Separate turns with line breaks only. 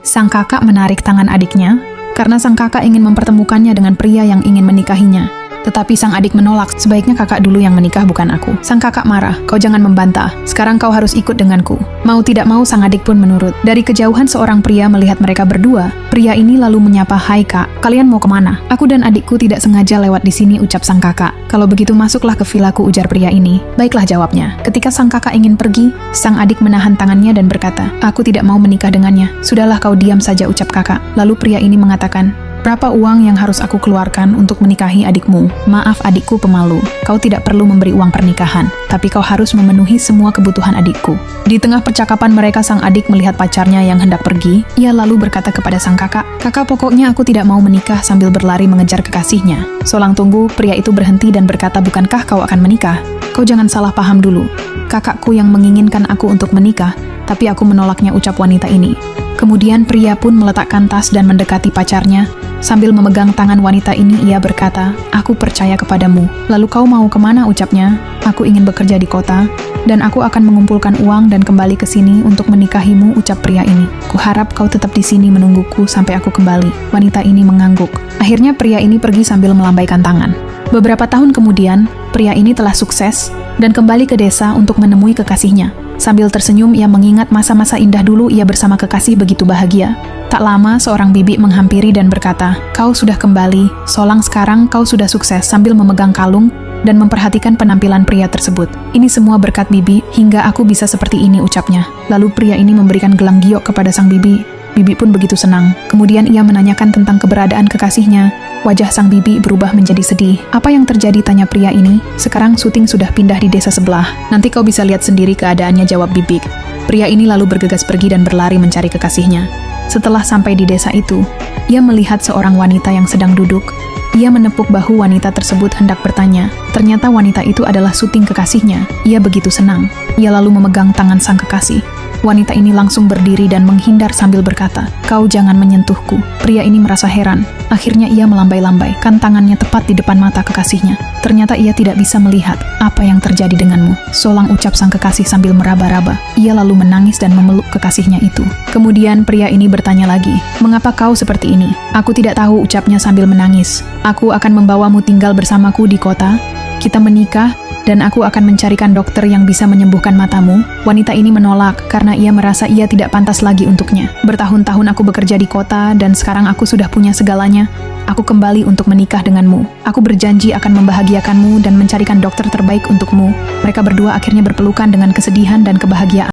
Sang kakak menarik tangan adiknya, karena sang kakak ingin mempertemukannya dengan pria yang ingin menikahinya. Tetapi sang adik menolak, sebaiknya kakak dulu yang menikah bukan aku. Sang kakak marah, kau jangan membantah, sekarang kau harus ikut denganku. Mau tidak mau sang adik pun menurut. Dari kejauhan seorang pria melihat mereka berdua. Pria ini lalu menyapa, hai kak, kalian mau kemana? Aku dan adikku tidak sengaja lewat di sini, ucap sang kakak. Kalau begitu masuklah ke vilaku, ujar pria ini. Baiklah, jawabnya. Ketika sang kakak ingin pergi, sang adik menahan tangannya dan berkata, aku tidak mau menikah dengannya. Sudahlah kau diam saja, ucap kakak. Lalu pria ini mengatakan, berapa uang yang harus aku keluarkan untuk menikahi adikmu? Maaf adikku pemalu, kau tidak perlu memberi uang pernikahan, tapi kau harus memenuhi semua kebutuhan adikku. Di tengah percakapan mereka, sang adik melihat pacarnya yang hendak pergi. Ia lalu berkata kepada sang kakak, kakak pokoknya aku tidak mau menikah, sambil berlari mengejar kekasihnya. Selang tunggu, pria itu berhenti dan berkata, bukankah kau akan menikah? Kau jangan salah paham dulu. Kakakku yang menginginkan aku untuk menikah, tapi aku menolaknya, ucap wanita ini. Kemudian pria pun meletakkan tas dan mendekati pacarnya. Sambil memegang tangan wanita ini, ia berkata, aku percaya kepadamu. Lalu kau mau kemana, ucapnya? Aku ingin bekerja di kota, dan aku akan mengumpulkan uang dan kembali ke sini untuk menikahimu, ucap pria ini. Kuharap kau tetap di sini menungguku sampai aku kembali. Wanita ini mengangguk. Akhirnya pria ini pergi sambil melambaikan tangan. Beberapa tahun kemudian, pria ini telah sukses dan kembali ke desa untuk menemui kekasihnya. Sambil tersenyum, ia mengingat masa-masa indah dulu ia bersama kekasih begitu bahagia. Tak lama, seorang bibi menghampiri dan berkata, kau sudah kembali, Solang sekarang kau sudah sukses, sambil memegang kalung dan memperhatikan penampilan pria tersebut. Ini semua berkat bibi, hingga aku bisa seperti ini, ucapnya. Lalu pria ini memberikan gelang giok kepada sang bibi. Bibi pun begitu senang. Kemudian ia menanyakan tentang keberadaan kekasihnya. Wajah sang bibi berubah menjadi sedih. Apa yang terjadi, tanya pria ini. Sekarang syuting sudah pindah di desa sebelah. Nanti kau bisa lihat sendiri keadaannya, jawab bibi. Pria ini lalu bergegas pergi dan berlari mencari kekasihnya. Setelah sampai di desa itu, ia melihat seorang wanita yang sedang duduk. Ia menepuk bahu wanita tersebut hendak bertanya. Ternyata wanita itu adalah syuting kekasihnya. Ia begitu senang. Ia lalu memegang tangan sang kekasih. Wanita ini langsung berdiri dan menghindar sambil berkata, kau jangan menyentuhku. Pria ini merasa heran. Akhirnya ia melambai-lambai, kan tangannya tepat di depan mata kekasihnya. Ternyata ia tidak bisa melihat apa yang terjadi denganmu. Solang, ucap sang kekasih sambil meraba-raba. Ia lalu menangis dan memeluk kekasihnya itu. Kemudian pria ini bertanya lagi, mengapa kau seperti ini? Aku tidak tahu, ucapnya sambil menangis. Aku akan membawamu tinggal bersamaku di kota. Kita menikah, dan aku akan mencarikan dokter yang bisa menyembuhkan matamu. Wanita ini menolak karena ia merasa ia tidak pantas lagi untuknya. Bertahun-tahun aku bekerja di kota dan sekarang aku sudah punya segalanya. Aku kembali untuk menikah denganmu. Aku berjanji akan membahagiakanmu dan mencarikan dokter terbaik untukmu. Mereka berdua akhirnya berpelukan dengan kesedihan dan kebahagiaan.